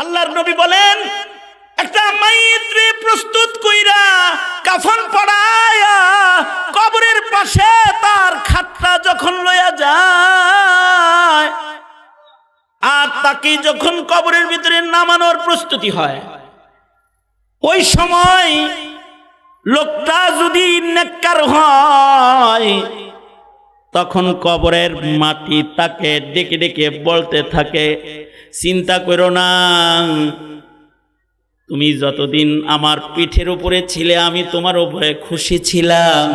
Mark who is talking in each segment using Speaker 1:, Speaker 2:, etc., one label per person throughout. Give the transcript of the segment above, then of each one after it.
Speaker 1: আল্লাহর নবী বলেন, একটা মাইয়িতরে প্রস্তুত কইরা কাফন পরায়া কবরের পাশে তার খাটটা যখন লইয়া যায় আর তাকে যখন কবরের ভিতরে নামানোর প্রস্তুতি হয়, ওই সময় লোকটা যদি নেককার হয় তখন কবরের মাটি তাকে ডেকে ডেকে বলতে থাকে, চিন্তা করো না, তুমি যতদিন আমার পিঠের উপরে ছিলে আমি তোমার উপরে খুশি ছিলাম,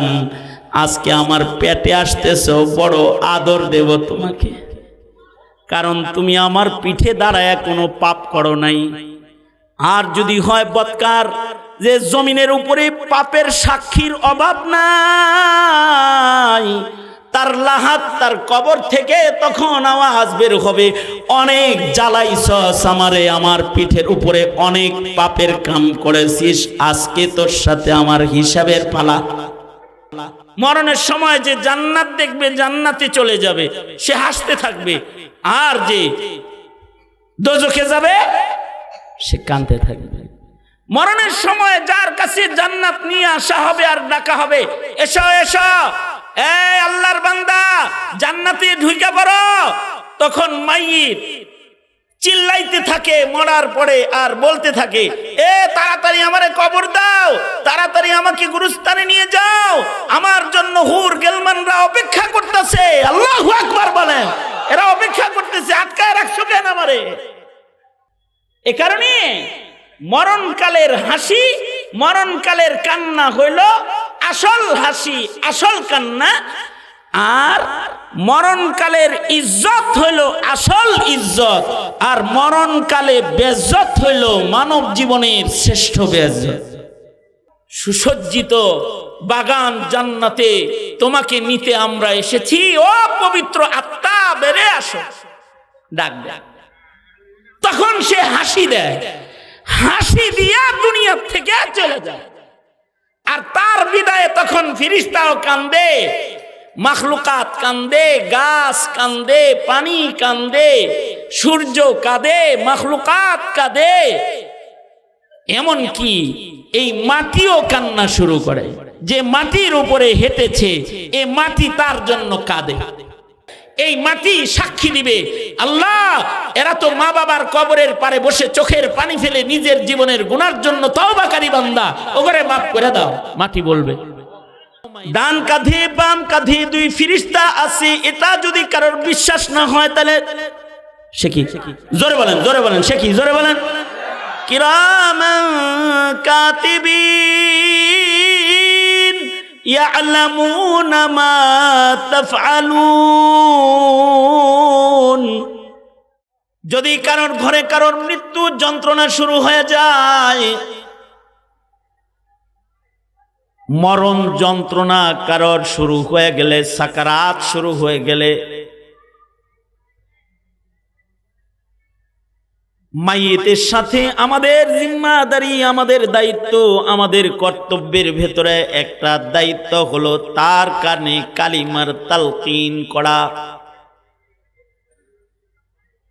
Speaker 1: আজকে আমার পেটে আসতেছো, বড় আদর দেব তোমাকে, কারণ তুমি আমার পিঠে দাঁড়ায় কোনো পাপ করো নাই। আর যদি হয় বদকার, যে জমিনের উপরে পাপের সাক্ষীর অভাব নাই, তার লাহাত তার কবর থেকে তখন আওয়াজ বের হবে, অনেক জ্বালাইছস আমারে, আমার পিঠের উপরে অনেক পাপের কাম করেছিস, আজকে তোর সাথে আমার হিসাবের পালা। মরণের সময় যে জান্নাত দেখবে, জান্নাতে চলে যাবে, সে হাসতে থাকবে, আর যে দোজখে যাবে সে কাঁদতে থাকবে। মরণের সময় যার কাছে জান্নাত নিয়ে আসা হবে আর ডাকা হবে, এসো এসো, এই আল্লাহর বান্দা জান্নাতে ঢুকে পড়ো, তখন মাইয়িত চিল্লাইতে থাকে মরার পরে আর বলতে থাকে, এ তাড়াতাড়ি আমারে কবর দাও, তাড়াতাড়ি আমাকে গুরুস্থানে নিয়ে যাও, আমার জন্য হুর গেলমানরা অপেক্ষা করতেছে। আল্লাহু আকবার বলেন, এরা অপেক্ষা করতেছে, আটকায় রাখছো কেন আমারে? এ কারণে মরণকালের হাসি, মরণকালের কান্না হইল আসল হাসি, আসল কান্না, আর মরণকালের ইজ্জত হইল আসল ইজ্জত, আর মরণকালে বেজ্জত হইল মানব জীবনের শ্রেষ্ঠ বেজ্জত। সুসজ্জিত বাগান জান্নাতে তোমাকে নিতে আমরা এসেছি, ও পবিত্র আত্মা বেরে আসো, ডাক ডাক। তখন সে হাসি দেয়, হাসি দিয়া দুনিয়া থেকে চলে যায়, আর তার বিদায়ে তখন ফেরেশতাও কান্দে, মাখলুকাত কান্দে, গাছ কান্দে, পানি কান্দে, সূর্য কাঁদে, মাখলুকাত কাঁদে, এমন কি এই মাটিও কান্না শুরু করে। যে মাটির উপরে হেঁটেছে, এ মাটি তার জন্য কাঁদে। এই মাটি সাক্ষী দিবে, আল্লাহ এরা তো মা বাবার কবরের পারে বসে চোখের পানি ফেলে নিজের জীবনের গুনার জন্য তওবাকারী বান্দা, ওগরে মাফ করে দাও। মাটি বলবে, ডান কাঁধে বাম কাঁধে দুই ফেরেশতা আছে, এটা যদি কারোর বিশ্বাস না হয় তাহলে সে কি? জোরে বলেন, জোরে বলেন, সে কি? জোরে বলেন, কিরামান কাতিবিন ইয়ালামুনা মা তাফআলুন। যদি কারোর ঘরে কারোর মৃত্যু যন্ত্রণা শুরু হয়ে যায়, মরণ যন্ত্রণা কারোর শুরু হয়ে গেলে, সাকারাত শুরু হয়ে গেলে, মাইয়িতের সাথে আমাদের জিম্মাদারি, আমাদের দায়িত্ব, আমাদের কর্তব্যের ভেতরে একটা দায়িত্ব হলো তার কানে কালিমার তালকিন করা,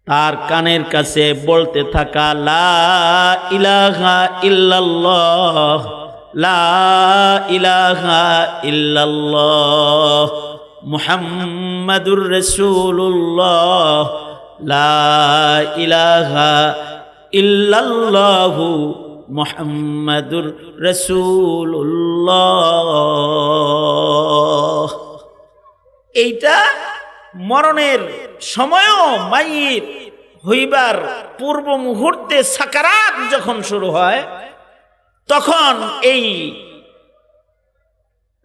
Speaker 1: তার কানের কাছে বলতে থাকা, লা ইলাহা ইল্লাল্লাহ, লা ইলাহা ইল্লাল্লাহ, মুহাম্মাদুর রাসূলুল্লাহ, লা ইলাহা ইল্লাল্লাহু মুহাম্মাদুর রাসূলুল্লাহ। এইটা মরণের সময়ও মাইয়িত হইবার পূর্ব মুহূর্তে সাকারাত যখন শুরু হয়, তখন এই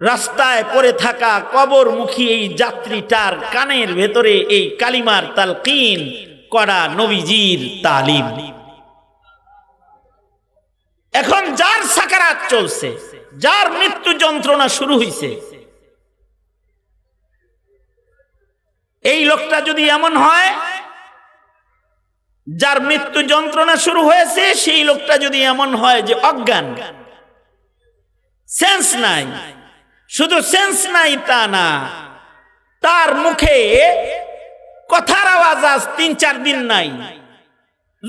Speaker 1: রাস্তায় পড়ে থাকা কবরমুখী এই যাত্রীটার কানের ভেতরে এই কালিমার তালকিন করা নবীজির তালিম। এখন যার সাকারাত চলছে, যার মৃত্যু যন্ত্রণা শুরু হইছে, এই লোকটা যদি এমন হয়, যার মৃত্যু যন্ত্রণা শুরু হয়েছে, সেই লোকটা যদি এমন হয় যে অজ্ঞান, সেন্স নাই, শুধু সেন্স নাই তা না, তার মুখে কথার আওয়াজ আজ 3-4 দিন নাই,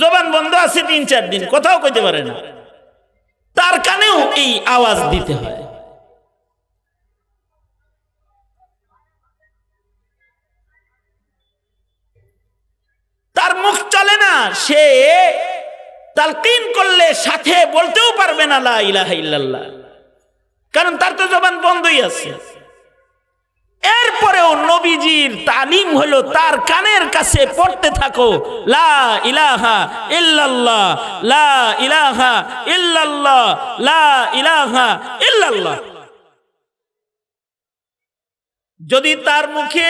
Speaker 1: জবান বন্ধ আছে 3-4 দিন, কোথাও কইতে পারে না, তার কানেও এই আওয়াজ দিতে হয়। তার মুখ চলে না, সে তালকিন করলে সাথে বলতেও পারবে না লা ইলাহা ইল্লাল্লাহ, কারণ তার তো জবান বন্ধই আছে। এরপরেও নবীজির তালিম হলো তার কানের কাছে পড়তে থাকো লা ইলাহা ইল্লাল্লাহ, লা ইলাহা ইল্লাল্লাহ, লা ইলাহা ইল্লাল্লাহ। যদি তার মুখে,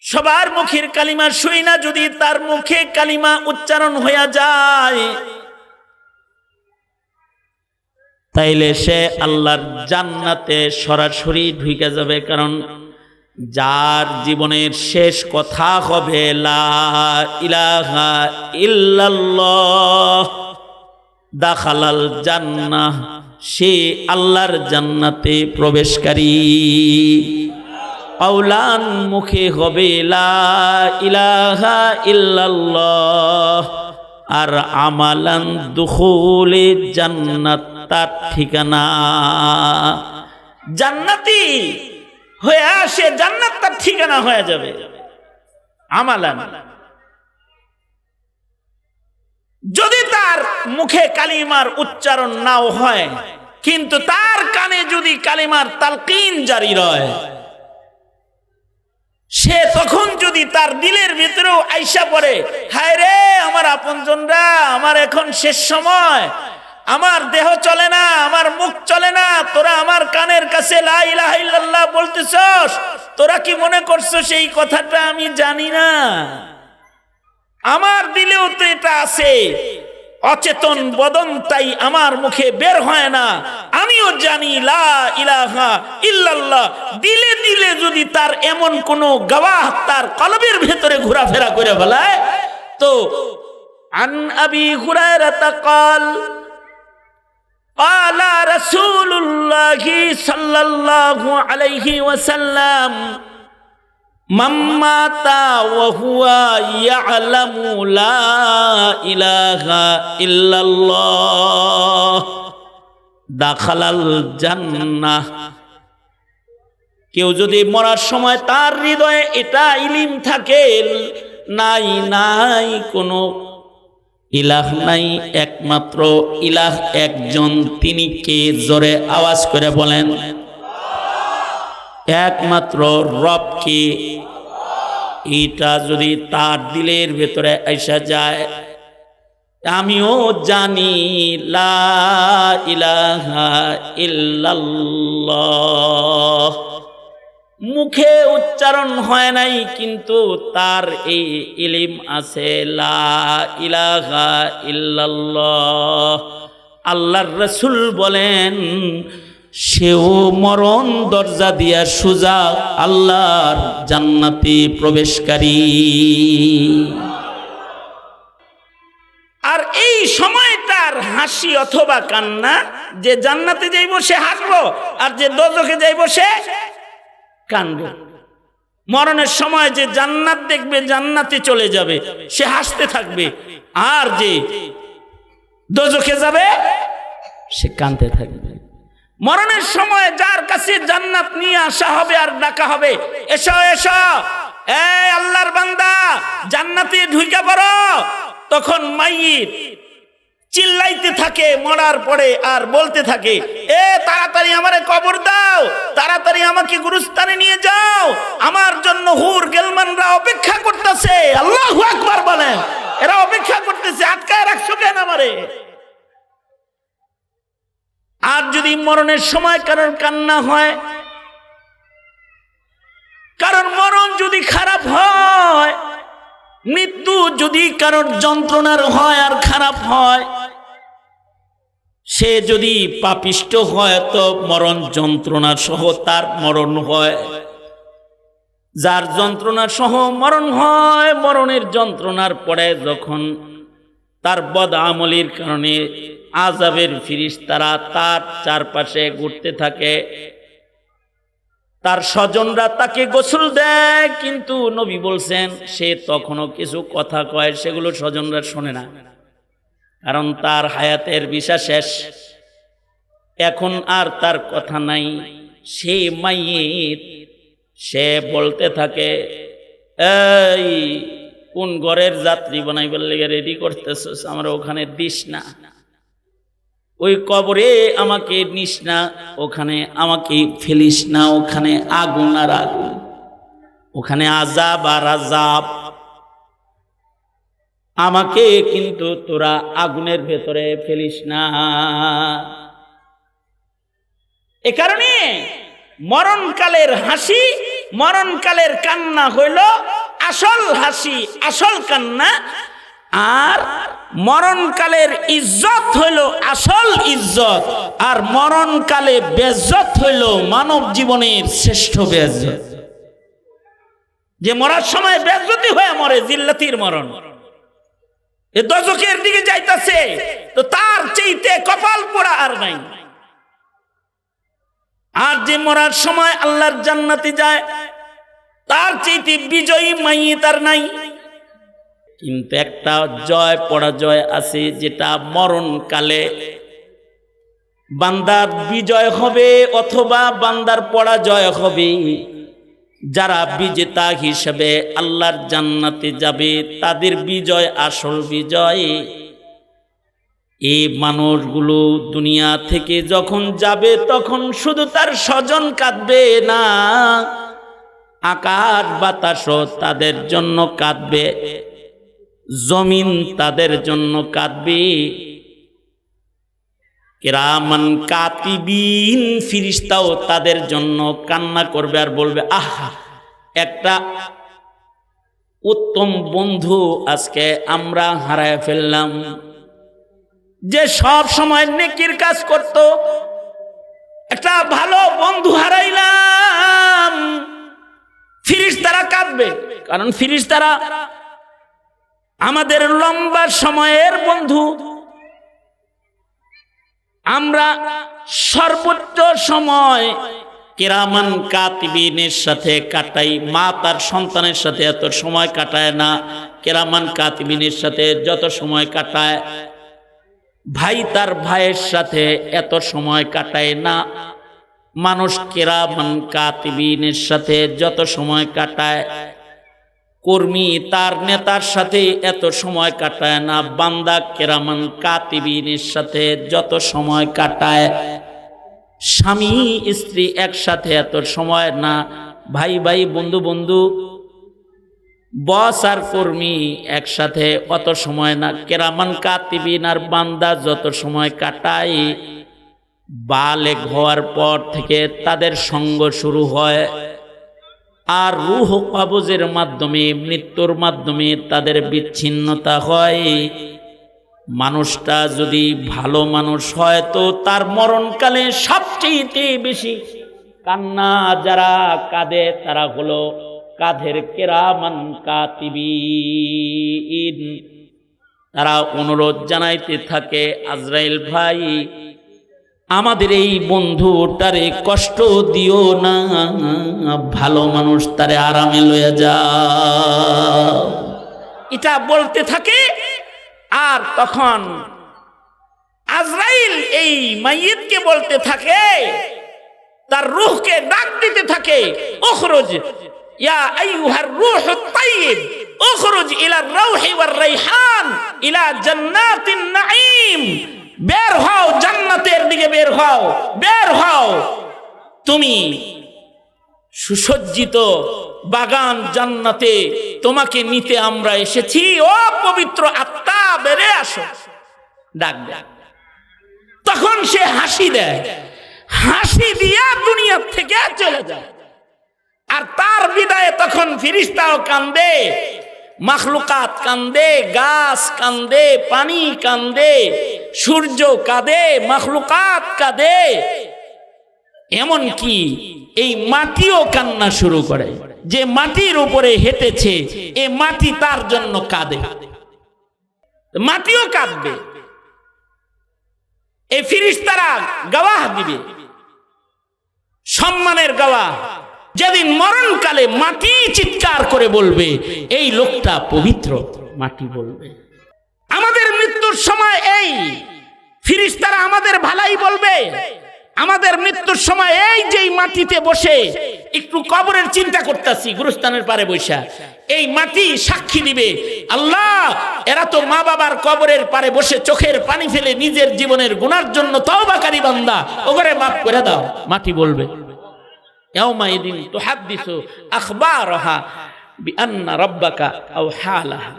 Speaker 1: সবার মুখের কালিমা শুই না, যদি তার মুখে কালিমা উচ্চারণ হয়ে যায়, তাইলে সে আল্লাহর জান্নাতে সরাসরি ঢুকে যাবে। কারণ যার জীবনের শেষ কথা হবে লা ইলাহা ইল্লাল্লাহ দাখালাল জান্নাহ, সে আল্লাহর জান্নাতে প্রবেশকারী। আওলান মুখে হবে লা ইলাহা ইল্লাল্লাহ, আর আমালান দুখুলে জান্নাত, তার ঠিকানা জান্নাতি হয়ে আসে, জান্নাত তার ঠিকানা হয়ে যাবে। আমালান, যদি তার মুখে কালিমার উচ্চারণ নাও হয়, কিন্তু তার কানে যদি কালিমার তালকিন জারি রয়, সে তখন যদি তার দিলের ভিতরেও আইসা পড়ে, হায় রে আমার আপনজনরা, আমার এখন শেষ সময়, আমার দেহ চলে না, আমার মুখ চলে না, তোরা আমার কানের কাছে লা ইলাহা ইল্লাল্লাহ বলতেছস, তোরা কি মনে করছস এই কথাটা আমি জানি না? আমার দিলেও তো এটা আছে, অচেতন বদন, তাই আমার মুখে বের হয় না, আমিও জানি লা ইলাহা ইল্লাল্লাহ। দিলে দিলে যদি তার এমন কোন গওয়াহ তার কলবের ভেতরে ঘোরাফেরা করে ফেলায়, তো আন আবি হুরায়রা ক্বাল قال رسول الله صلى الله عليه وسلم من مات وهو يعلم لا إله إلا الله دخل الجنة। কেউ যদি মরার সময় তার হৃদয়ে এটা ইলম থাকে, নাই নাই কোনো ইলাহ নাই, একমাত্র ইলাহ একজন, তিনি কে? জোরে আওয়াজ করে বলেন, একমাত্র রব কে? এটা যদি তার দিলের ভেতরে আইসা যায়, আমিও জানি লা ইলাহা ইল্লাল্লাহ, মুখে উচ্চারণ হয় নাই, কিন্তু তার এই ইলম আছে লা ইলাহা ইল্লাল্লাহ। আল্লাহর রাসূল বলেন, সেও মরণ দরজা দিয়া সোজা আল্লাহর জান্নাতে প্রবেশকারী। আর এই সময়টার হাসি অথবা কান্না, যে জান্নাতে যাইব সে হাসবো, আর যে দোজখে যাইব সে কাঁদবে। মরণের সময় যে জান্নাত দেখবে, জান্নাতে চলে যাবে, সে হাসতে থাকবে, আর যে দোজখে যাবে সে কাঁদতে থাকবে। মরণের সময় যার কাছে জান্নাত নিয়ে আসা হবে আর ডাকা হবে, এসো এসো এই আল্লাহর বান্দা জান্নাতে ঢুকে পড়ো, তখন মাইয়িত চিল্লাইতে থাকে মরার পরে, আর বলতে থাকে, এ তাড়াতাড়ি আমারে কবর দাও, তাড়াতাড়ি আমাকে গুরুস্থানে নিয়ে যাও, আমার জন্য হুর গেলমানরা অপেক্ষা করতেছে। আল্লাহু আকবার বলেন, এরা অপেক্ষা করতেছে, আটকায় রাখছো কেন আমারে? আর যদি মরণের সময় কারোর কান্না হয়, কারণ মরণ যদি খারাপ হয়, মৃত্যু যদি কারোর যন্ত্রণার হয় আর খারাপ হয়, সে যদি পাপিষ্ট হয় তো মরণ যন্ত্রণা সহ তার মরণ হয়। যার যন্ত্রণা সহ মরণ হয়, মরণের যন্ত্রণার পরে যখন তার বদ আমলির কারণে আযাবের ফেরেশতারা তার চারপাশে ঘুরতে থাকে, তার স্বজনরা তাকে গোসল দেয়, কিন্তু নবী বলছেন সে তখনও কিছু কথা কয়, সেগুলো স্বজনরা শোনে না, কারণ তার হায়াতের বিষা শেষ, এখন আর তার কথা নাই। সে মাইয়িত, সে বলতে থাকে, এই কোন ঘরের যাত্রী বানাইবার লেগে রেডি করতেছস, আমরা ওখানে দিস না, ওই কবরে আমাকে নিস না, ওখানে আমাকে ফেলিস না, ওখানে আগুন আর আগুন, ওখানে আযাব আর আযাব, আমাকে কিন্তু তোরা আগুনের ভেতরে ফেলিস না। এ কারণে মরণকালের হাসি, মরণকালের কান্না হইল আসল হাসি, আসল কান্না, আর মরণকালের ইজ্জত হইল আসল ইজ্জত, আর মরণকালে বেইজ্জত হইল মানব জীবনের শ্রেষ্ঠ বেইজ্জত। যে মরার সময় বেইজ্জতি হয়ে মরে, জিল্লাতির মরণ, এ দোজখের দিকে যাইতাছে, তো তার চাইতে কপাল পোড়া আর নাই। আর যে মরার সময় আল্লাহর জান্নাতে যায়, তার চাইতে বিজয়ী মাইয়িত আর নাই। কিন্তু একটা জয় পরাজয় আছে, যেটা মরণকালে বান্দার বিজয় হবে অথবা বান্দার পরাজয় হবে। যারা বিজেতা হিসেবে আল্লাহর জান্নাতে যাবে, তাদের বিজয় আসল বিজয়। এই মানুষগুলো দুনিয়া থেকে যখন যাবে, তখন শুধু তার স্বজন কাঁদবে না, আকাশ বাতাসও তাদের জন্য কাঁদবে, জমিন তাদের জন্য কাঁদবে। কিরামান কাতিবিন, ফেরেশতাও তাদের জন্য কান্না করবে আর বলবে, আহা, একটা উত্তম বন্ধু আজকে আমরা হারায় ফেললাম, যে সব সময় নেকির কাজ করত, একটা ভালো বন্ধু হারাইলাম। ফেরেশতারা কাঁদবে, কারণ ফেরেশতারা আমাদের লম্বা সময়ের বন্ধু। আমরা সর্বোচ্চ সময় কিরামান কাতিবিনের সাথে কাটাই, মা তার সন্তানের সাথে এত সময় কাটায় না, কিরামান কাতিবিনের সাথে যত সময় কাটায়, ভাই তার ভাইয়ের সাথে এত সময় কাটায় না। মানুষ কিরামান কাতিবিনের সাথে যত সময় কাটায়, কর্মী তার নেতার সাথে এত সময় কাটায় না। বান্দা কিরামান কাতিবিনের সাথে যত সময় কাটায়, স্বামী স্ত্রী একসাথে এত সময় না, ভাই ভাই বন্ধু বন্ধু, বস আর কর্মী একসাথে অত সময় না। কিরামান কাতিবিন আর বান্দা যত সময় কাটায়, বালেগ হওয়ার পর থেকে তাদের সঙ্গ শুরু হয়, আর রূহ কবজের মাধ্যমে, মৃত্যুর মাধ্যমে তাদের বিচ্ছিন্নতা হয়। মানুষটা যদি ভালো মানুষ হয়, তো তার মরণকালে সবচেয়ে বেশি কান্না যারা কাঁদে, তারা হলো কাঁধের কিরামান কাতিবিন। তারা অনুরোধ জানাইতে থাকে, আজরাইল ভাই, আমাদের এই বন্ধুটারে কষ্ট দিও না, ভালো মানুষ, তারে আরামে লয়ে যাও, এটা বলতে থাকে। আর তখন আজরাইল এই মাইয়িতকে বলতে থাকে, তার রূহকে ডাক দিতে থাকে, উখরুজ ইয়া আইয়ুহার রূহুত তাইয়্যিব, উখরুজ ইলা রাউহি ওয়ার রাইহান ইলা জান্নাতিন নাঈম। বের হও, জান্নাতের দিকে বের হও, বের হও, তুমি সুসজ্জিত বাগান জান্নাতে, তোমাকে নিতে আমরা এসেছি, ও পবিত্র আত্মা বেরে আসো, ডাক ডাক। তখন সে হাসি দেয়, হাসি দিয়া দুনিয়া থেকে চলে যায়। আর তার বিদায়ে তখন ফেরেশতাও কান্দে, মাখলুকাত কান্দে, গাছ কান্দে, পানি কান্দে, সূর্য কাঁদে, মাখলুকাত কাঁদে, এমন কি এই মাটিও কান্না শুরু করে। যে মাটির উপরে হেঁটেছে, এ মাটি তার জন্য কাঁদে, মাটিও কাঁদবে। এই ফেরেশতারা গওয়াহ দিবে, সম্মানের গওয়াহ, যেদিন মরণকালে মাটি চিৎকার করে বলবে এই লোকটা পবিত্র, মাটি বলবে। আমাদের মৃত্যুর সময় এই ফেরেশতারা আমাদের ভালাই বলবে। আমাদের মৃত্যুর সময় এই যেই মাটিতে বসে একটু কবরের চিন্তা করতেছি গুরুস্থানের পারে বৈশা, এই মাটি সাক্ষী দিবে, আল্লাহ এরা তো মা বাবার কবরের পারে বসে চোখের পানি ফেলে নিজের জীবনের গুনার জন্য তওবাকারী বান্দা, ওগরে মাফ করে দাও। মাটি বলবে ইয়াউমাইদিন তুহাদ্দিসু আখবারহা বিআন্না রাব্বাকা আওহা লাহা।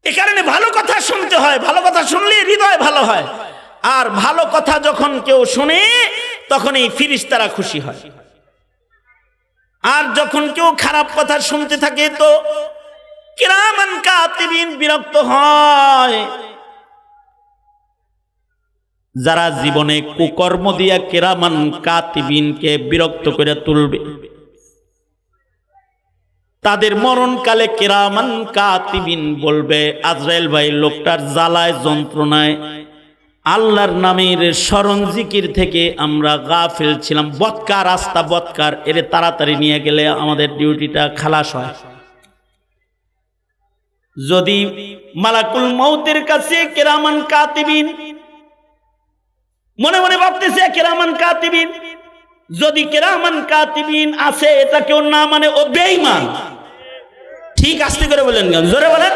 Speaker 1: এই কারণে ভালো কথা শুনতে হয়, ভালো কথা শুনলে হৃদয় ভালো হয়। আর ভালো কথা যখন কেউ শুনে তখন এই ফেরেশতারা খুশি হয়। আর যখন কেউ খারাপ কথা শুনতে থাকে তো কিরামান কাতিবিন বিরক্ত হয়। যারা জীবনে কুকর্ম দিয়া কিরামান কাতিবিনকে বিরক্ত করে তুলবে, তাদের মরণকালে কিরামান কাতিবিন বলবে, আজরাইল ভাই লোকটার জ্বালায় যন্ত্রণায় আল্লাহর নামের স্মরণ জিকির থেকে আমরা গাফিল ছিলাম, বদকার রাস্তা বদকার, এর তাড়াতাড়ি নিয়ে গেলে আমাদের ডিউটিটা খালাস হয়। যদি মালাকুল মউতের কাছে কিরামান কাতিবিন মনে মনে ভাবতেছে কিরামান কাতিবিন, যদি কিরামান কাতিবিন আছে এটা কেউ না মানে ও বেঈমান। ঠিক আস্তে করে বলেন, জোরে বলেন।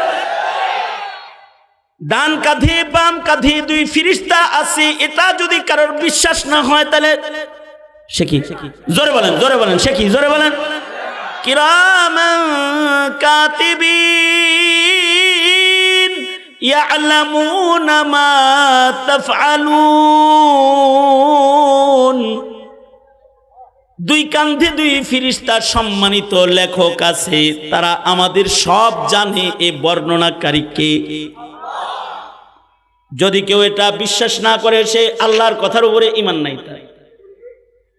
Speaker 1: ডান কাঁধে বাম কাঁধে দুই ফেরেশতা আছে, এটা যদি কারোর বিশ্বাস না হয় তাহলে সে কি? জোরে বলেন, জোরে বলেন, সে কি? জোরে বলেন। কিরামান কাতিবিন ইয়ালামুনা মা তাফআলুন। দুই কাঁধে দুই ফেরেশতা সম্মানিত লেখক আছে, তারা আমাদের সব জানে। এই বর্ণনাকারীকে যদি কেউ এটা বিশ্বাস না করে সে আল্লাহর কথার উপরে ঈমান নাই, তাই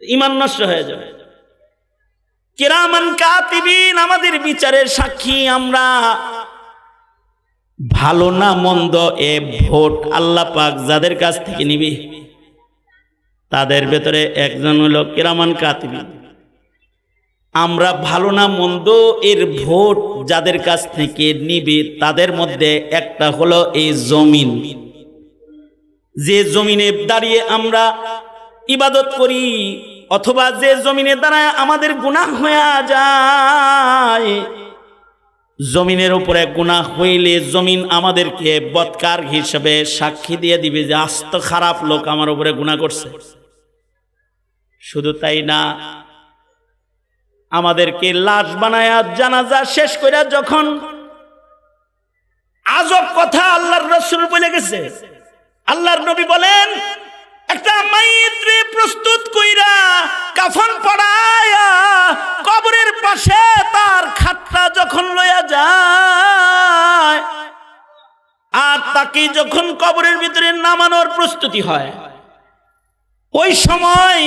Speaker 1: ঈমান নষ্ট হয়ে যাবে। কিরামান কাতিবিন আমাদের বিচারের সাক্ষী। আমরা ভালো না মন্দ এ ভোট আল্লাহ পাক যাদের কাছ থেকে নিবে তাদের ভেতরে একজন হলো কিরামান কাতিবিন। আমরা ভালো না মন্দ এর ভোট যাদের কাছ থেকে নিবে তাদের মধ্যে একটা হলো এই জমিন, যে জমিনে দাঁড়িয়ে আমরা ইবাদত করি অথবা যে জমিনে দাঁড়ায় আমাদের গুনাহ হয়ে যায়। জমিনের উপরে গুনাহ হইলে জমিন আমাদেরকে বদকার হিসেবে সাক্ষী দিয়ে দিবে যে আস্ত খারাপ লোক আমার উপরে গুনাহ করছে। শুধু তাই না, আমাদেরকে লাশ বানায়া জানাজা শেষ করে যখন আজব কথা আল্লাহর রাসূল বলে গেছে, আল্লাহর নবী বলেন একটা মাইয়িতরে প্রস্তুত কইরা কাফন পরায়া কবরের পাশে তার খাটটা যখন লইয়া যায় আর তাকে যখন কবরের ভিতরে নামানোর প্রস্তুতি হয়, ওই সময়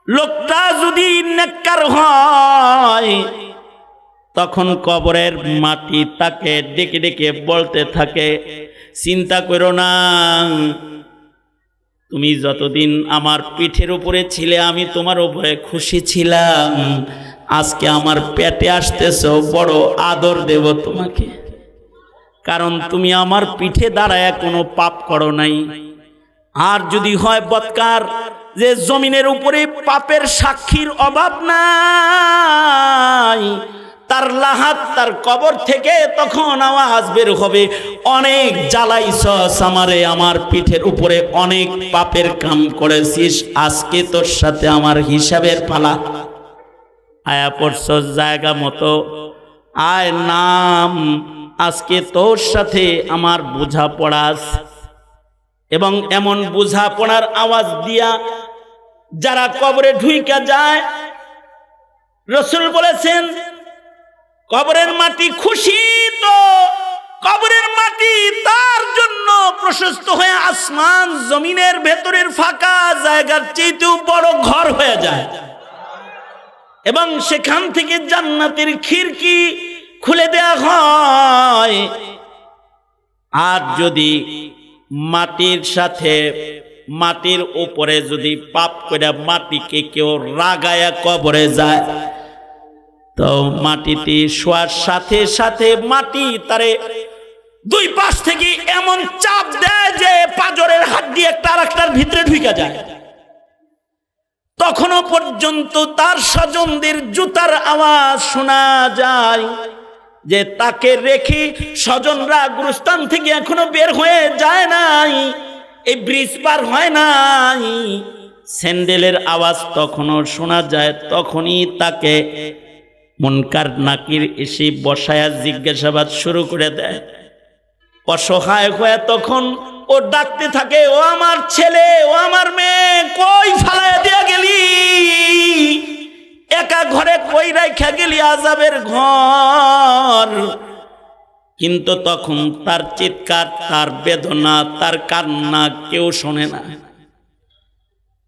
Speaker 1: লোকটা যদি নেককার হয় তখন কবরের মাটি তাকে ডেকে ডেকে বলতে থাকে, চিন্তা করো না, তুমি যতদিন আমার পিঠের উপরে ছিলে আমি তোমার উপরে খুশি ছিলাম, আজকে আমার পেটে আসতেছো বড় আদর দেব তোমাকে, কারণ তুমি আমার পিঠে দাঁড়ায় কোনো পাপ করো নাই। আর যদি হয় বদকার, যে জমিনের উপরে পাপের সাক্ষীর অভাব নাই, তার লাহাত তার কবর থেকে তখন আওয়াজ বের হবে, অনেক জ্বালাইছস আমারে, আমার পিঠের উপরে অনেক পাপের কাম করেছিস, আজকে তোর সাথে আমার হিসাবের পালা। আয়া পড়ছস জায়গা মতো, আয় নাম, আজকে তোর সাথে আমার বোঝাপড়া আছে। এবং এমন বোঝাপড়ার আওয়াজ দিয়া যারা কবরে ঢুইকা যায়, রাসূল বলেছেন কবরের মাটি খুশি, তো কবরের মাটি তার জন্য প্রশস্ত হয়ে আসমান জমিনের ভেতরের ফাঁকা জায়গার চেয়েও বড় ঘর হয়ে যায় এবং সেখান থেকে জান্নাতের খিড়কি খুলে দেয়া হয়। আর যদি মাটির সাথে মাটির উপরে যদি পাপ করে মাটিকে কেউ রাগায়া কবরে যায়, তো মাটিতে শোয়ার সাথে সাথে মাটি তারে দুই পাশ থেকে এমন চাপ দেয় যে পাঁজরের হাড্ডি একটা আরেকটার ভিতরে ঢুকে যায়। তখনও পর্যন্ত তার স্বজনদের জুতার আওয়াজ শোনা যায়, যে তাকে রেখে স্বজনরা গুরুস্থান থেকে এখনো বের হয়ে যায় নাই, এই ব্রিজ পার হয় নাই, স্যান্ডেলের আওয়াজ তখনও শোনা যায়। তখনই তাকে মুনকার নাকির এসে বসায়া জিজ্ঞাসাবাদ শুরু করে দেয়। অসহায় হয়ে তখন ও ডাকতে থাকে, ও আমার ছেলে, ও আমার মেয়ে, কই ফালাইয়া দিয়া গেলি, একা ঘরে কই রাইখা গেলি আযাবের ঘর। কিন্তু তখন তার চিৎকার, তার বেদনা, তার কান্না কেউ শোনে না।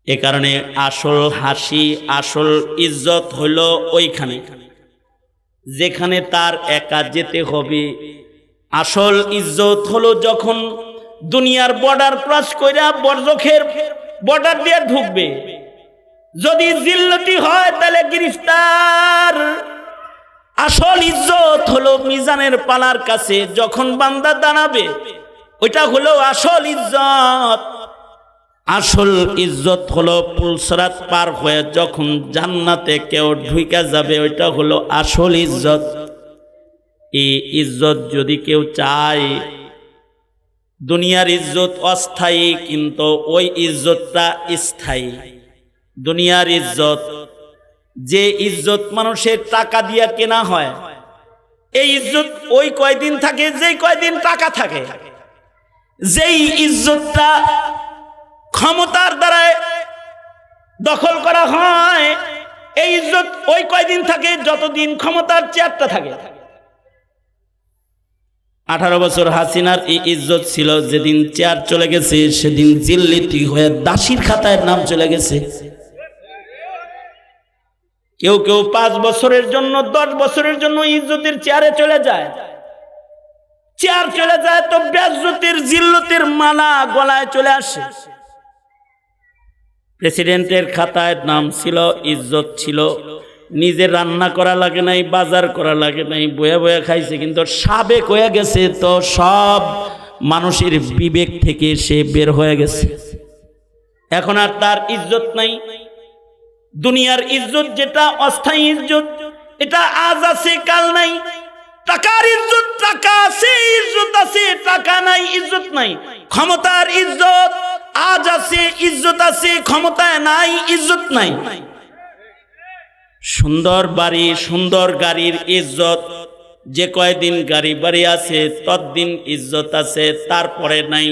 Speaker 1: এ কারণে আসল হাসি, আসল ইজ্জত হলো ওইখানে যেখানে তার একা যেতে হবে। আসল ইজ্জত হলো যখন দুনিয়ার বর্ডার ক্রস কইরা বরজখের বর্ডার দিয়ে ঢুকবে। যদি জিল্লতি হয় তাহলে গ্রেফতার। আসল ইজ্জত হলো মিজানের পালার কাছে যখন বান্দা দাঁড়াবে, ওইটা হলো আসল ইজ্জত। আসল ইজ্জত হলো পুলসরাত পার হয়ে যখন জান্নাতে কেউ ঢুকে যাবে, ওইটা হলো আসল ইজ্জত। এই ইজ্জত যদি কেউ চায়, দুনিয়ার ইজ্জত অস্থায়ী কিন্তু ওই ইজ্জতটা স্থায়ী। দুনিয়ার ইজ্জত, যে ইজ্জত মানুষের টাকা দিয়া কেনা হয়, এই ইজ্জত ওই কয়দিন থাকে যেই কয়দিন টাকা থাকে। যেই ইজ্জতটা ক্ষমতার দ্বারা দখল করা হয়, এই ইজ্জত ওই কয়দিন থাকে যতদিন ক্ষমতার চেয়ারটা থাকে। 18 বছর হাসিনার এই ইজ্জত ছিল, যেদিন চেয়ার চলে গেছে সেদিন জিল্লিতি হয়ে দাসীর খাতায় নাম চলে গেছে। কেউ কেউ 5 বছরের জন্য, 10 বছরের জন্য ইজ্জতের চেয়ারে চলে যায়। চেয়ার চলে যায় তো বেজ্জতির জিল্লতের মালা গলায় চলে আসে। প্রেসিডেন্টের খাতায় নাম ছিল, ইজ্জত ছিল, নিজে রান্না করা লাগে নাই, বাজার করা লাগে নাই, বয়ে বয়ে খাইছে, কিন্তু সাবেক হয়ে গেছে। তো সব মানুষের বিবেক থেকে সে বের হয়ে গেছে, এখন আর তার ইজ্জত নাই। দুনিয়ার ইজ্জত যেটা অস্থায়ী ইজ্জত, এটা আজ আছে কাল নাই। টাকার ইজ্জত, টাকা আছে ইজ্জত আছে, টাকা নাই ইজ্জত নাই। ক্ষমতার ইজ্জত আজ আছে, ইজ্জত আছে, ক্ষমতায় নাই, ইজ্জত নাই। সুন্দর বাড়ি, সুন্দর গাড়ির ইজ্জত, যে কয়দিন গাড়ি বাড়ি আছে ততদিন ইজ্জত আছে, তারপরে নাই।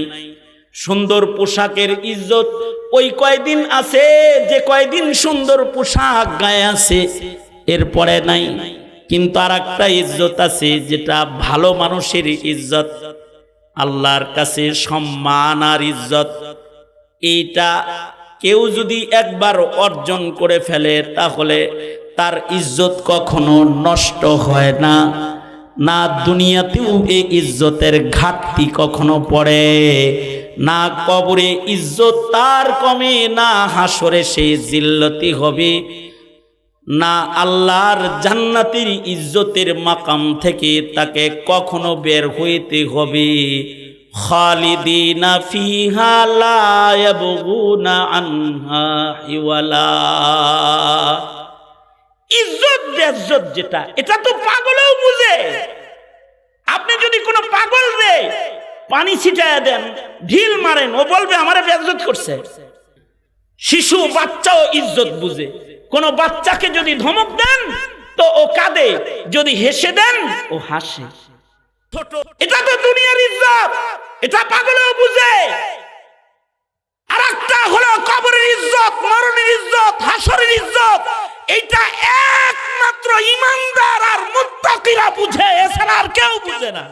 Speaker 1: সুন্দর পোশাকের ইজ্জত ওই কয়দিন আছে যে কয়দিন সুন্দর পোশাক গায়ে আছে, এরপরে নাই। কিন্তু আর একটা ইজ্জত আছে যেটা ভালো মানুষের ইজ্জত, আল্লাহর কাছে সম্মান আর ইজ্জত। এইটা কেউ যদি একবার অর্জন করে ফেলে তাহলে তার ইজ্জত কখনো নষ্ট হয় না। না দুনিয়াতেও এই ইজ্জতের ঘাটতি কখনো পড়ে, না কবরে ইজ্জত তার কমে, না হাসরে সেই জিল্লতি হবে, না আল্লাহর জান্নাতের ইজ্জতের মাকাম থেকে তাকে কখনো বের হইতে হবে। খালিদিনা ফিহা লা ইয়াবগুনা আনহা হিওয়ালা। ইজ্জত বেজ্জত যেটা, এটা তো পাগলেও বুঝে। আপনি যদি কোনো পাগল রে পানি ছিটায়া দেন, ঢিল মারেন, ও বলবে আমারে বেজ্জত করছে। শিশু বাচ্চাও ইজ্জত বুঝে। কোন বাচ্চাকে যদি ধমক দেন তো ও কাঁদে, যদি হেসে দেন ও হাসে। এটা তো দুনিয়ার ইজ্জত, এটা পাগলেও বুঝে। আর একটা হলো কবরের ইজ্জত, মরণের ইজ্জত, হাসরের ইজ্জত। এটা একমাত্র ঈমানদার আর মুত্তাকিরা বুঝে, এছাড়া আর কেউ বুঝে না।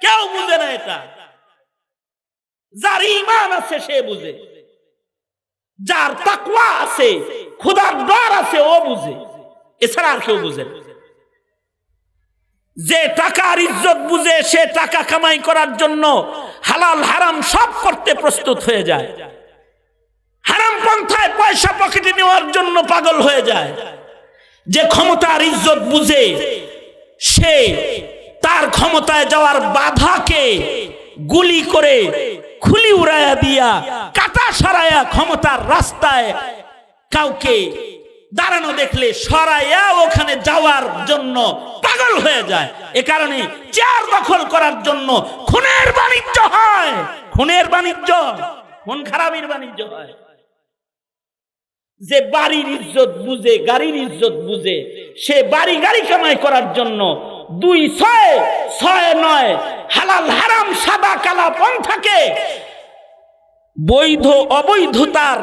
Speaker 1: কেউ বুঝে না এটা। যার ঈমান আছে সে বুঝে, যার তাকওয়া আছে, খোদার ডর আছে, ও বুঝে, এছাড়া আর কেউ বুঝে না। যে টাকার ইজ্জত বুঝে সে টাকা কামাই করার জন্য হালাল হারাম সব করতে প্রস্তুত হয়ে যায়। হারাম পন্থায় পয়সা পকেটে নেওয়ার জন্য পাগল হয়ে যায়। যে ক্ষমতার ইজ্জত বুঝে সে তার ক্ষমতায় যাওয়ার বাধাকে গুলি করে খুলি উড়াইয়া দিয়া কাটা সরাইয়া ক্ষমতার রাস্তায় কাউকে দাঁড়ানো দেখলে সরাইয়া ওখানে যাওয়ার জন্য পাগল হয়ে যায়। এ কারণে চেয়ার দখল করার জন্য খুনের বাণিজ্য হয়। খুনের বাণিজ্য, খুন খারাপির বাণিজ্য হয়। যে বাড়ির ইজ্জত বুঝে, গাড়ির ইজ্জত বুঝে, সে বাড়ি গাড়ি কামাই করার জন্য 2-6-9 হালাল হারাম সাদা কালা পন্থাকে বৈধ অবৈধতার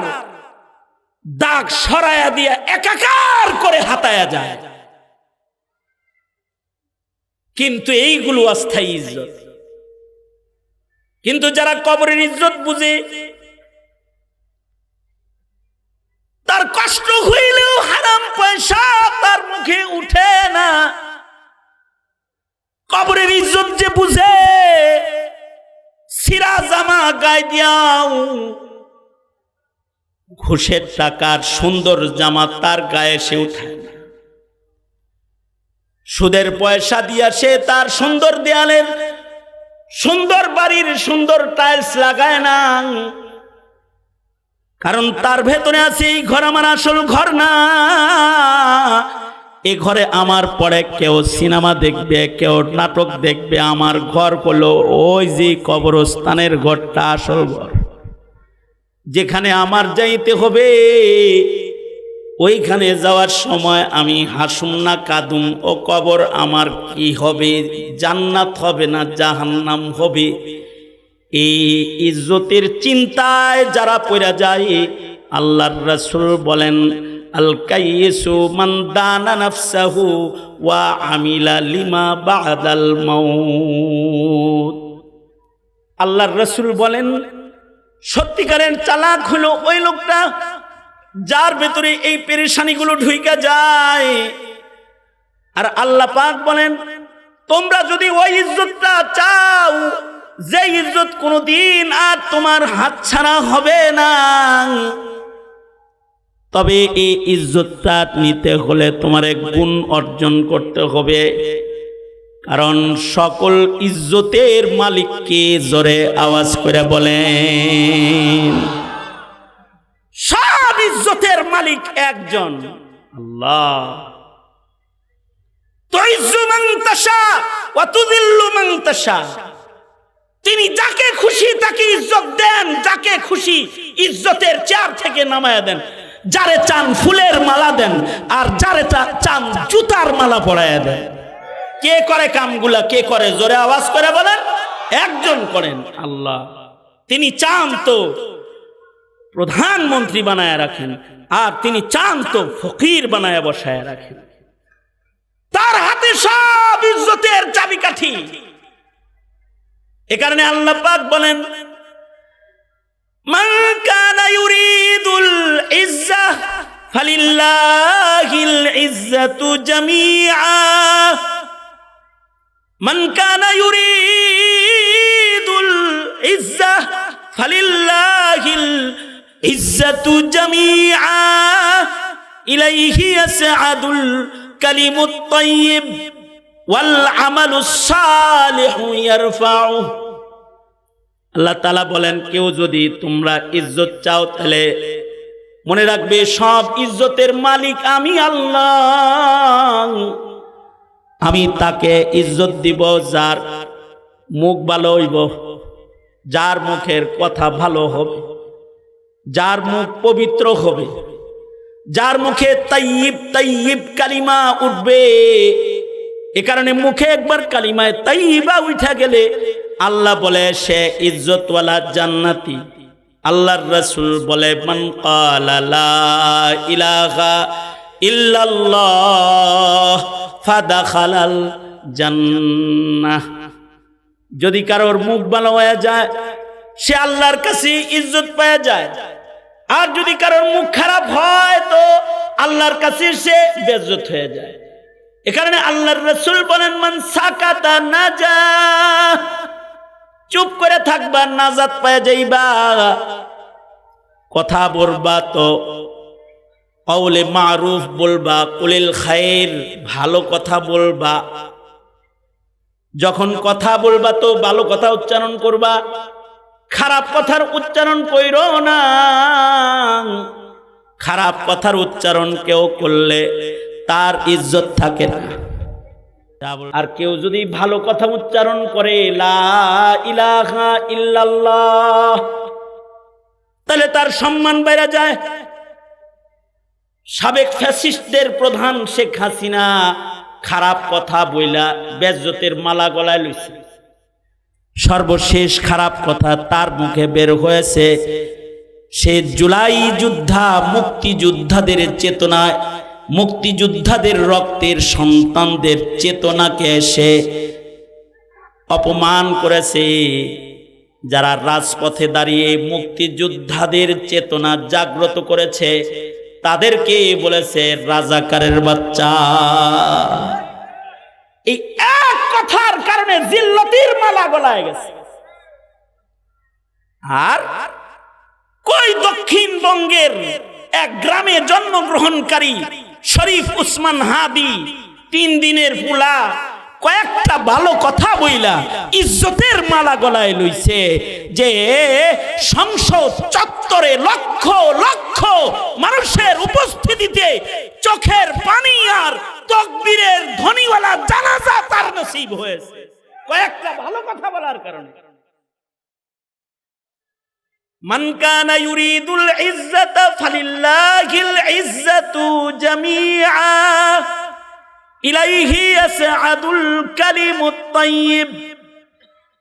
Speaker 1: দাগ সরাইয়া দিয়া একাকার করে হাতায়া যায়। কিন্তু এইগুলো অস্থায়ী ইজ্জত। কিন্তু যারা কবরের ইজ্জত বুঝে, তার কষ্ট হইলেও হারাম পয়সা তার মুখে উঠে না। কবরের ইজ্জত যে বুঝে, সিরা জামা গায়ে দিয়াও ঘুষের টাকার সুন্দর জামা তার গায়ে সে উঠায় না। সুদের পয়সা দিয়া সে তার সুন্দর দেয়ালের, সুন্দর বাড়ির সুন্দর টাইলস লাগায় না। কারণ তার ভেতরে আছে এই ঘর আমার আসল ঘর না। এ ঘরে আমার পরে কেউ সিনেমা দেখবে, কেউ নাটক দেখবে। আমার ঘর হলো ওই যে কবরস্থানের ঘরটা আসল ঘর, যেখানে আমার যাইতে হবে। ওইখানে যাওয়ার সময় আমি হাসুম না কাঁদুম, ও কবর আমার কি হবে, জান্নাত হবে না জাহান্নাম হবে। এই ইজ্জতের চিন্তায় যারা পড়ে যায়, আল্লাহর রাসূল বলেন আল কাইয়িসু মান দানা নাফসাহু ওয়া আমিলা লিমা বাদাল মাউত। আল্লাহর রাসূল বলেন সত্যিকারের চালাক হলো ওই লোকটা যার ভেতরে এই পেরেশানিগুলো ঢুইকা যায়। আর আল্লাহ পাক বলেন তোমরা যদি ওই ইজ্জতটা চাও, যে ইজ্জত কোনোদিন আর তোমার হাতছাড়া হবে না, তবে এই ইজ্জতটা নিতে হলে তোমার গুণ অর্জন করতে হবে। কারণ সকল ইজ্জতের মালিককে জোরে আওয়াজ করে বলেন, সব ইজ্জতের মালিক একজন আল্লাহ। তুইজ্জু মান তাশা ওয়া তুযিল্লু মান তাশা। তিনি যাকে খুশি তাকে ইজ্জত দেন, যাকে খুশি ইজ্জতের চেয়ার থেকে নামায়া দেন। যারে চান ফুলের মালা দেন, আর যারে চান জুতার মালা পরায়া দেন। কে করে কামগুলা? কে করে? জোরে আওয়াজ করে বলেন, একজন করেন আল্লাহ। তিনি চান তো প্রধানমন্ত্রী বানায় রাখেন, আর তিনি চান তো ফকির বানায় বসায় রাখেন। তার হাতে সব ইজ্জতের চাবিকাঠি। এ কারণে আল্লাহ পাক বলেন মান কানা ইউরিদুল ইজ্জাহ ফালিল্লাহিল ইজ্জাতু জামিআ। মান কানা ইউরিদুল ইজ্জাহ ফালিল্লাহিল ইজ্জাতু জামিআ ইলাইহি ইয়াসআদুল কালিমুত তাইয়্যিব ওয়াল আমালুস সালিহু ইয়ারফাউ। আল্লাহ তাআলা বলেন কেউ যদি তোমরা ইজ্জত চাও তাহলে মনে রাখবে সব ইজ্জতের মালিক আমি আল্লাহ। আমি তাকে ইজ্জত দিব যার মুখ ভালো হইব, যার মুখের কথা ভালো হবে, যার মুখ পবিত্র হবে, যার মুখে তাইয়িব তাইয়িব কালিমা উঠবে। এ কারণে মুখে একবার কালিমায় তাইয়িবা উঠা গেলে আল্লাহ বলে সে ইজ্জতওয়ালা জান্নাতি। আল্লাহর রাসূল বলে মান ক্বালা লা ইলাহা ইল্লাল্লাহ ফাদাখালাল জান্নাহ। যদি কারোর মুখ ভালো হয়ে যায় সে আল্লাহর কাছে ইজ্জত পেয়ে যায়, আর যদি কারোর মুখ খারাপ হয় তো আল্লাহর কাছে সে বেইজ্জত হয়ে যায়। এ কারণে আল্লাহর রাসূল বলেন মান সাকাতা নাজা। চুপ করে থাকবা, নাজাত পেয়ে যাইবা। কথা বলবা তো কওলে মারুফ বলবা, কুলিল খায়ের, ভালো কথা বলবা। যখন কথা বলবা তো ভালো কথা উচ্চারণ করবা, খারাপ কথার উচ্চারণ কইরো না। খারাপ কথার উচ্চারণ কেউ করলে তার ইজ্জত থাকে না। আর কেউ যদি ভালো কথা উচ্চারণ করে লা ইলাহা ইল্লাল্লাহ, তাহলে তার সম্মান বেড়ে যায়। সাবেক ফ্যাসিস্টদের প্রধান শেখ হাসিনা খারাপ কথা বইলা বেজ্জতের মালা গলায় লইছে। সর্বশেষ খারাপ কথা তার মুখে বের হয়েছে, সে জুলাই যোদ্ধা, মুক্তিযোদ্ধাদের চেতনায়, মুক্তিযোদ্ধাদের রক্তের সন্তানদের চেতনাকে সে অপমান করেছে। যারা রাজপথে দাঁড়িয়ে মুক্তিযোদ্ধাদের চেতনা জাগ্রত করেছে তাদেরকে বলেছে রাজাকারের বাচ্চা। এই এক কথার কারণে জিল্লতির মালা গলায় গেছে। আর কই দক্ষিণবঙ্গের এক গ্রামে জন্মগ্রহণকারী শরীফ উসমান হাদি 3 দিনের পুলা কয়েকটা ভালো কথা বইলা ইজ্জতের মালা গলায় লইছে, যে সংসদ চত্বরে লক্ষ লক্ষ মানুষের উপস্থিতিতে চোখের পানি আর তাকবীরের ধ্বনিওয়ালা জানাজা তার নসিব হয়েছে কয়েকটা ভালো কথা বলার কারণে। মান কানা ইউরিদুল ইজ্জাতা ফালিল্লাহিল ইজ্জাতু জামিআ ইলাইহি ইয়াসআদুল কালিমুত তাইয়্যিব।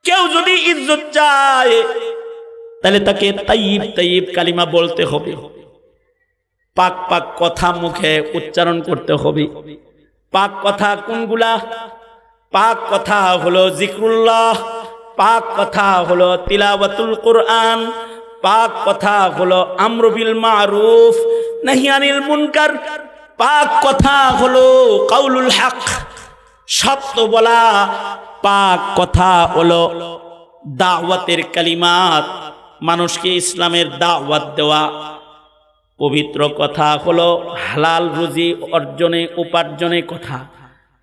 Speaker 1: কেউ যদি ইজ্জত চায় তাহলে তাকে তাইয়্যিব তাইয়্যিব কালিমা বলতে হবে, পাক পাক কথা মুখে উচ্চারণ করতে হবে। পাক কথা কোনগুলা? পাক কথা হলো জিক্রুল্লাহ, পাক কথা হলো তিলাওয়াতুল কুরআন, পাক কথা হলো আমরু বিল মারুফ নাহি আনিল মুনকার, পাক কথা হলো কাউলুল হক, সত্য বলা। পাক কথা হলো দাওয়াতের কালিমাত, মানুষকে ইসলামের দাওয়াত দেওয়া। পবিত্র কথা হলো হালাল রুজি অর্জনে উপার্জনে কথা।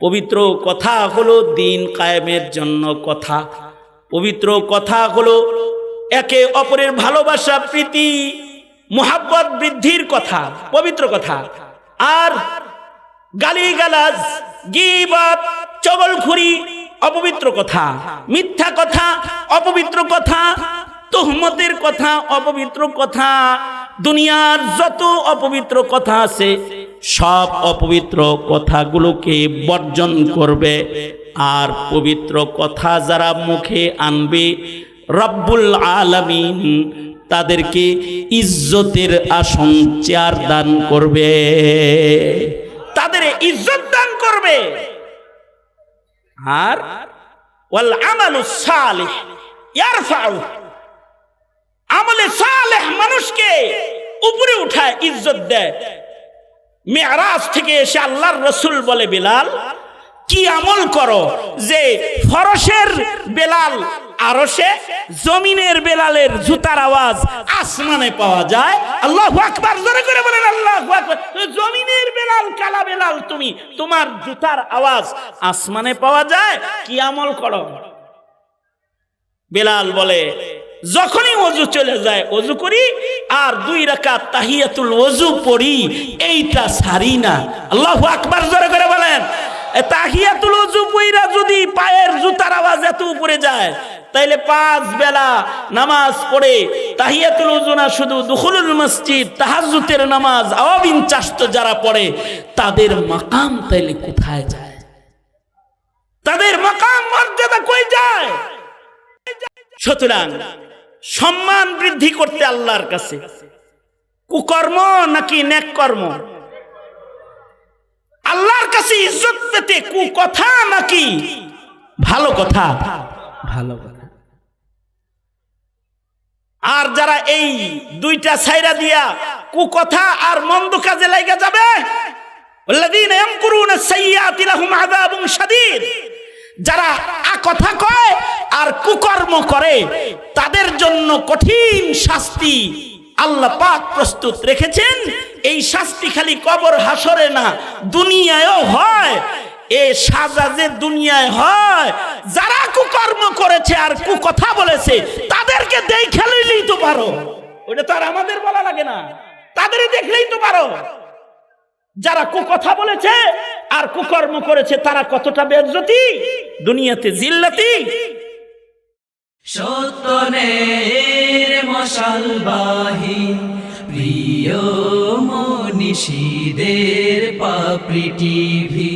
Speaker 1: পবিত্র কথা হলো দ্বীন কায়েমের জন্য কথা। পবিত্র কথা হলো একে অপরের ভালোবাসা, প্রীতি, মুহাব্বত বৃদ্ধির কথা, পবিত্র কথা। আর গালিগালাজ, গীবত, চগলখুরি অপবিত্র কথা, মিথ্যা কথা অপবিত্র কথা, তুহমতের কথা অপবিত্র কথা। দুনিয়ার যত অপবিত্র কথা আছে সব অপবিত্র কথাগুলোকে বর্জন করবে। আর পবিত্র কথা যারা মুখে আনবে রব্বুল আলামিন তাদেরকে ইজ্জতের আসন চেয়ার দান করবে, তাদের ইজ্জত দান করবে। আর ওয়াল আমালুস সালিহ ইয়ারফাউ, আমলে সালেহ মানুষকে উপরে উঠায়, ইজ্জত দেয়। মেরাজ থেকে এসে আল্লাহর রাসূল বলে, বিলাল কি আমল করো যে ফরশের বেলাল আরশে, জমিনের বেলালের জুতার আওয়াজ আসমানে পাওয়া যায়। আল্লাহু আকবার, জোরে করে বলেন আল্লাহু আকবার। জমিনের বেলাল, কালা বেলাল তুমি, তোমার জুতার আওয়াজ আসমানে পাওয়া যায়, কি আমল করো? বেলাল বলে, যখনই ওযু চলে যায় ওযু করি আর 2 রাকাত তাহিয়াতুল ওযু পড়ি, এইটা ছাড়ি না। আল্লাহু আকবার, জোরে করে বলেন। তাহিয়াতুল ওযু পড়া যদি পায়ের জুতার আওয়াজ এত উপরে যায়, তাইলে 5 বেলা নামাজ পড়ে তাহিয়াতুল ওযু না, শুধু দুখুলুল মসজিদ, তাহাজ্জুদের নামাজ, আওয়াবিন চাষ্ট যারা পড়ে তাদের মাকাম তাইলে কোথায় যায়? তাদের মাকাম মর্যাদা কই যায়? সুতরাং সম্মান বৃদ্ধি করতে আল্লাহর কাছে কুকর্ম নাকি নেক কর্ম? আল্লাহর কাছে ইজ্জত পেতে কুকথা নাকি ভালো কথা? ভালো কথা। আর যারা এই দুইটা ছাইরা দিয়া কুকথা আর মন্দ কাজে লাগা যাবে, আল্লাযীনা ইয়ামকুরুনা সাইয়্যাতি লাহুম আযাবুন শাদীদ, যারা কথা কয় আর কুকর্ম করে তাদের জন্য কঠিন শাস্তি আল্লাহ পাক প্রস্তুত রেখেছেন। এই শাস্তি খালি কবর হাসরে না, দুনিয়ায়ও হয়। এই সাজা যে দুনিয়ায় হয়, যারা কুকর্ম করেছে আর কুকথা বলেছে তাদেরকে দেখে লইলেই তো পারো, ওটা তো আর আমাদের বলা লাগে না, তাদেরই দেখলেই তো পারো। যারা কুকথা বলেছে আর কুকর্ম করেছে তারা কতটা বেইজ্জতি, দুনিয়াতে জিল্লাতি।
Speaker 2: সত্যনের মশালবাহী প্রিয় মনীষীদের পাপড়ি টিভি।